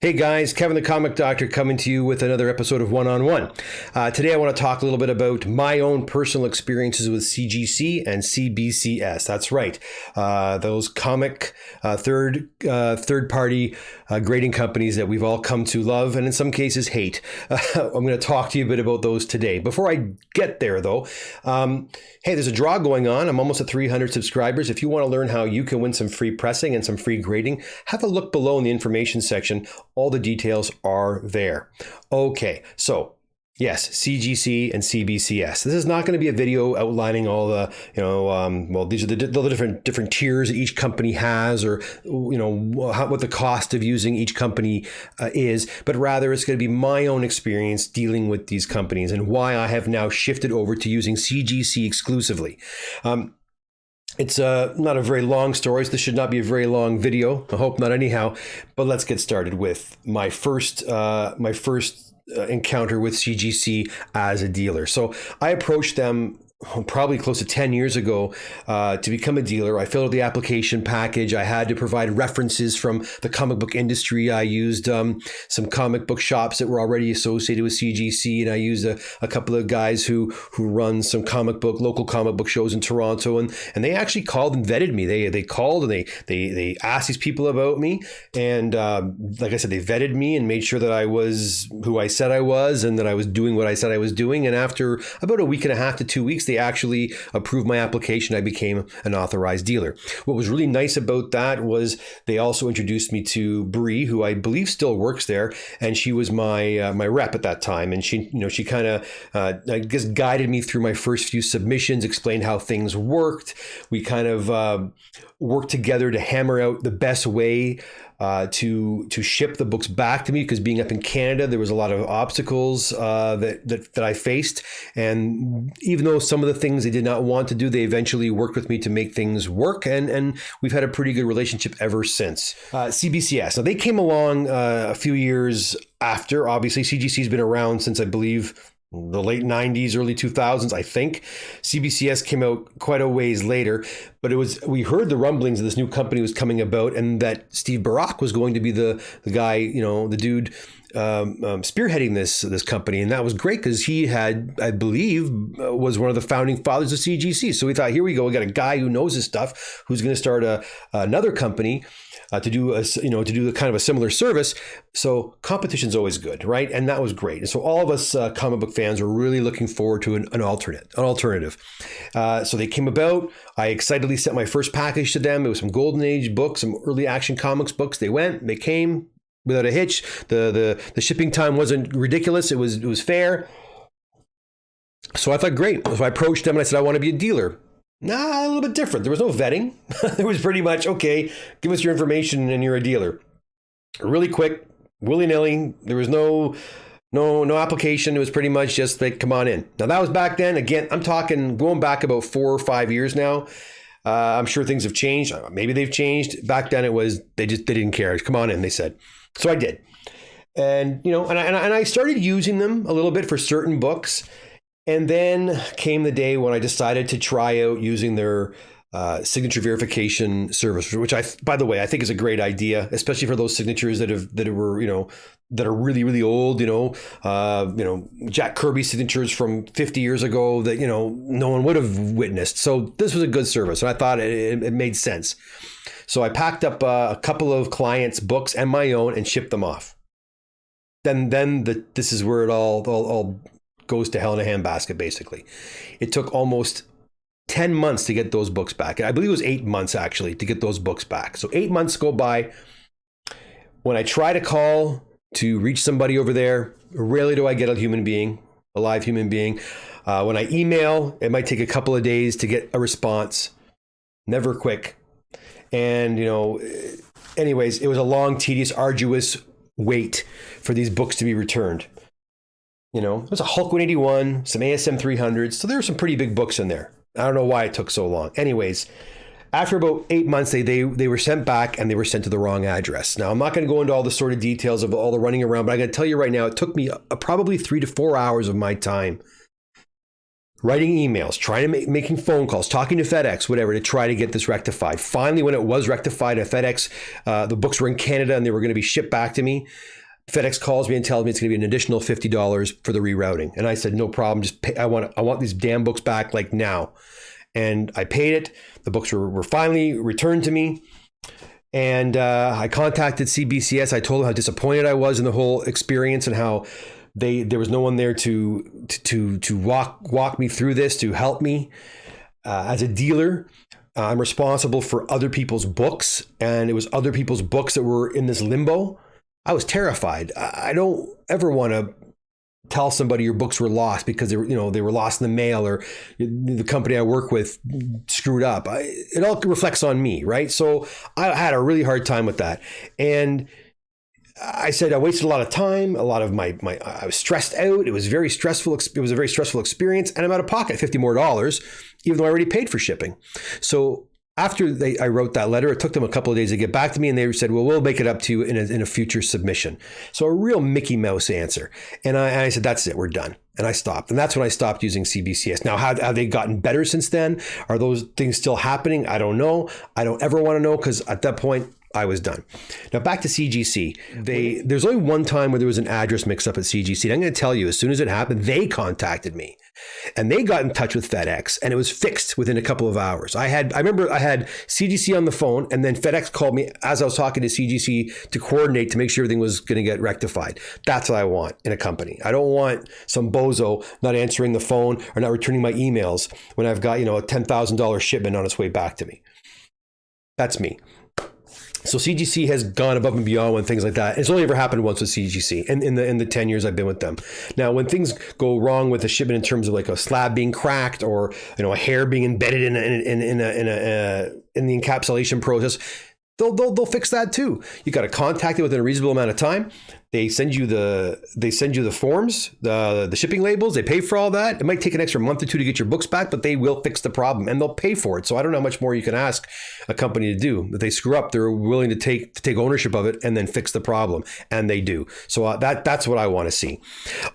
Hey guys, Kevin the Comic Doctor coming to you with another episode of One on One. Today I want to talk a little bit about my own personal experiences with CGC and CBCS. That's right, those comic third-party grading companies that we've all come to love and in some cases hate. I'm going to talk to you a bit about those today. Before I get there though, hey, there's a draw going on. I'm almost at 300 subscribers. If you want to learn how you can win some free pressing and some free grading, have a look below in the information section. All the details are there. Okay, so yes, CGC and CBCS. This is not going to be a video outlining all the, well, these are the different tiers that each company has, or what the cost of using each company is, but rather it's going to be my own experience dealing with these companies and why I have now shifted over to using CGC exclusively. It's not a very long story, so this should not be a very long video. I hope not anyhow, but let's get started with my first encounter with CGC as a dealer. So I approached them probably close to 10 years ago to become a dealer. I filled out the application package. I had to provide references from the comic book industry. I used some comic book shops that were already associated with CGC, and I used a couple of guys who run some local comic book shows in Toronto, and they actually called and vetted me. They called and they asked these people about me, and like I said, they vetted me and made sure that I was who I said I was and that I was doing what I said I was doing. And after about a week and a half to 2 weeks, they actually approved my application. I became an authorized dealer. What was really nice about that was they also introduced me to Bree, who I believe still works there, and she was my rep at that time. And she kind of I guess guided me through my first few submissions, explained how things worked. We kind of worked together to hammer out the best way to ship the books back to me, because being up in Canada, there was a lot of obstacles that I faced. And even though some of the things they did not want to do, they eventually worked with me to make things work. And we've had a pretty good relationship ever since. CBCS. Now, they came along a few years after. Obviously, CGC has been around since, I believe, the late 90s, early 2000s, I think. CBCS came out quite a ways later, but we heard the rumblings of this new company was coming about, and that Steve Barak was going to be the guy, the dude spearheading this company. And that was great because he had, I believe, was one of the founding fathers of CGC. So we thought, here we go. We got a guy who knows his stuff, who's going to start another company to do the kind of a similar service. So competition's always good, right? And that was great. And so all of us comic book fans were really looking forward to an alternative. So they came about. I excitedly sent my first package to them. It was some Golden Age books, some early Action Comics books. They came without a hitch. The shipping time wasn't ridiculous. It was fair. So I thought, great. So I approached them and I said, I want to be a dealer. Nah, a little bit different. There was no vetting. There was pretty much, okay, give us your information and you're a dealer. Really quick, willy-nilly. There was no application. It was pretty much just like, come on in. Now that was back then. Again, I'm talking going back about 4 or 5 years now. I'm sure things have changed. Maybe they've changed. Back then it was, they didn't care. Come on in, they said. So I did. And, and I started using them a little bit for certain books. And then came the day when I decided to try out using their signature verification service, which by the way, I think is a great idea, especially for those signatures that are really, really old, Jack Kirby signatures from 50 years ago that, no one would have witnessed. So this was a good service, and I thought it made sense. So I packed up a couple of clients' books and my own and shipped them off. Then this is where it all goes to hell in a handbasket, basically. It took almost 10 months to get those books back. I believe it was 8 months, actually, to get those books back. So 8 months go by. When I try to call to reach somebody over there, rarely do I get a live human being. When I email, it might take a couple of days to get a response. Never quick. And, anyways, it was a long, tedious, arduous wait for these books to be returned. It was a Hulk 181, some ASM 300s. So there were some pretty big books in there. I don't know why it took so long. Anyways, after about 8 months, they were sent back, and they were sent to the wrong address. Now, I'm not going to go into all the sort of details of all the running around, but I'm going to tell you right now, it took me probably 3 to 4 hours of my time writing emails, trying to making phone calls, talking to FedEx, whatever, to try to get this rectified. Finally, when it was rectified at FedEx, the books were in Canada and they were going to be shipped back to me. FedEx calls me and tells me it's going to be an additional $50 for the rerouting. And I said, no problem. Just pay. I want these damn books back like now. And I paid it. The books were finally returned to me. And I contacted CBCS. I told them how disappointed I was in the whole experience and how there was no one there to walk me through this, to help me. As a dealer, I'm responsible for other people's books, and it was other people's books that were in this limbo. I was terrified. I don't ever want to tell somebody your books were lost because they were lost in the mail, or the company I work with screwed up. It all reflects on me, right? So I had a really hard time with that. And I said I wasted a lot of time, a lot of I was stressed out. It was very stressful. It was a very stressful experience, and I'm out of pocket $50 more, even though I already paid for shipping. So after I wrote that letter, it took them a couple of days to get back to me, and they said, well, we'll make it up to you in a future submission. So a real Mickey Mouse answer. And I said, that's it, we're done. And I stopped. And that's when I stopped using CBCS. Now, have they gotten better since then? Are those things still happening? I don't know. I don't ever want to know, because at that point, I was done. Now back to CGC. There's only one time where there was an address mix up at CGC. And I'm going to tell you, as soon as it happened, they contacted me. And they got in touch with FedEx, and it was fixed within a couple of hours. I remember I had CGC on the phone, and then FedEx called me as I was talking to CGC to coordinate to make sure everything was going to get rectified. That's what I want in a company. I don't want some bozo not answering the phone or not returning my emails when I've got, a $10,000 shipment on its way back to me. That's me. So CGC has gone above and beyond when things like that. It's only ever happened once with CGC, and in the 10 years I've been with them. Now, when things go wrong with a shipment in terms of like a slab being cracked, or a hair being embedded in the encapsulation process, they'll fix that too. You got to contact it within a reasonable amount of time. They send you the forms, the shipping labels. They pay for all that. It might take an extra month or two to get your books back, but they will fix the problem, and they'll pay for it. So I don't know how much more you can ask a company to do. If they screw up, they're willing to take ownership of it and then fix the problem, and they do. So that's what I want to see.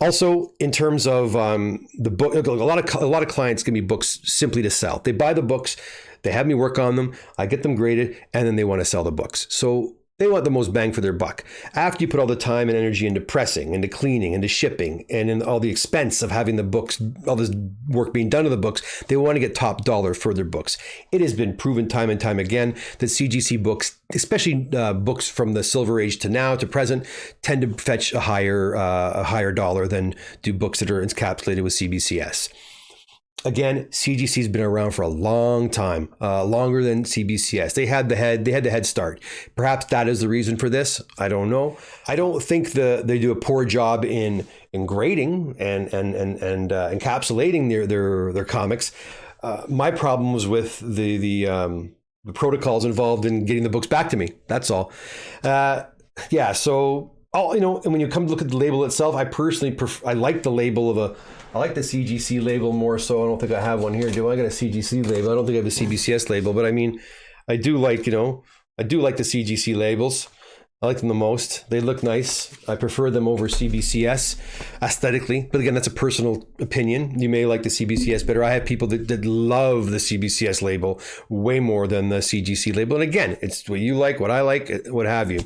Also, in terms of the book, a lot of clients give me books simply to sell. They buy the books. They have me work on them. I get them graded, and then they want to sell the books. So they want the most bang for their buck. After you put all the time and energy into pressing, into cleaning, into shipping, and in all the expense of having the books, all this work being done to the books, they want to get top dollar for their books. It has been proven time and time again that CGC books, especially books from the Silver Age to now to present, tend to fetch a higher dollar than do books that are encapsulated with CBCS. Again, CGC's been around for a long time, longer than CBCS. They had the head start. Perhaps that is the reason for this. I don't know. I don't think they do a poor job in grading and encapsulating their comics. My problem was with the protocols involved in getting the books back to me. That's all. So and when you come to look at the label itself, I personally I like the label of I like the CGC label more so. I don't think I have one here. Do I got a CGC label? I don't think I have a CBCS label, but I mean, I do like the CGC labels. I like them the most. They look nice. I prefer them over CBCS aesthetically. But again, that's a personal opinion. You may like the CBCS better. I have people that love the CBCS label way more than the CGC label. And again, it's what you like, what I like, what have you.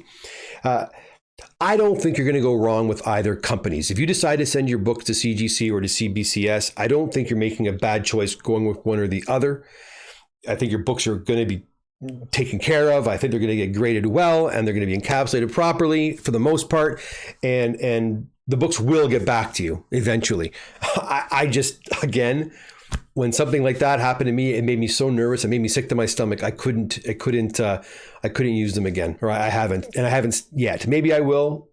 I don't think you're going to go wrong with either companies. If you decide to send your book to CGC or to CBCS, I don't think you're making a bad choice going with one or the other. I think your books are going to be taken care of. I think they're going to get graded well, and they're going to be encapsulated properly for the most part. And the books will get back to you eventually. I just, again, when something like that happened to me, it made me so nervous. It made me sick to my stomach. I couldn't use them again, or I haven't yet. Maybe I will.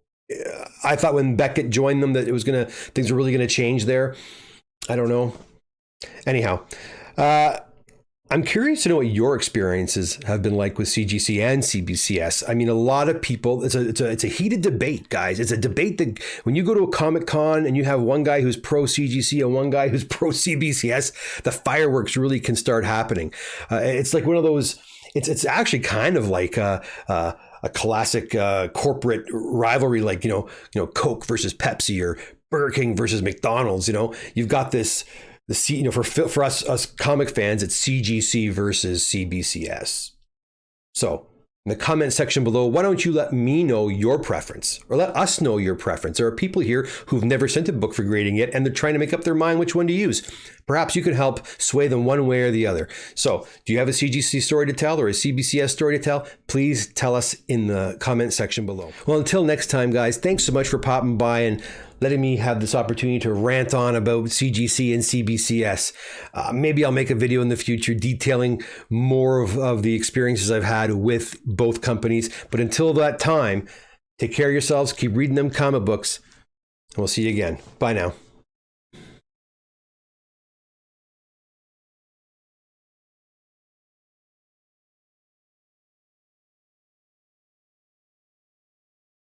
I thought when Beckett joined them that things were really going to change there. I don't know. Anyhow, I'm curious to know what your experiences have been like with CGC and CBCS. I mean, a lot of people, it's a heated debate, guys. It's a debate that when you go to a Comic Con and you have one guy who's pro CGC and one guy who's pro CBCS, the fireworks really can start happening. It's like one of those, it's actually kind of like a classic corporate rivalry, like, Coke versus Pepsi or Burger King versus McDonald's. You've got this, for us comic fans, it's CGC versus CBCS. So in the comment section below, why don't you let me know your preference, or let us know your preference? There are people here who've never sent a book for grading yet, and they're trying to make up their mind which one to use. Perhaps you could help sway them one way or the other. So, do you have a CGC story to tell or a CBCS story to tell? Please tell us in the comment section below. Well, until next time, guys, thanks so much for popping by and letting me have this opportunity to rant on about CGC and CBCS. Maybe I'll make a video in the future detailing more of the experiences I've had with both companies. But until that time, take care of yourselves, keep reading them comic books, and we'll see you again. Bye now.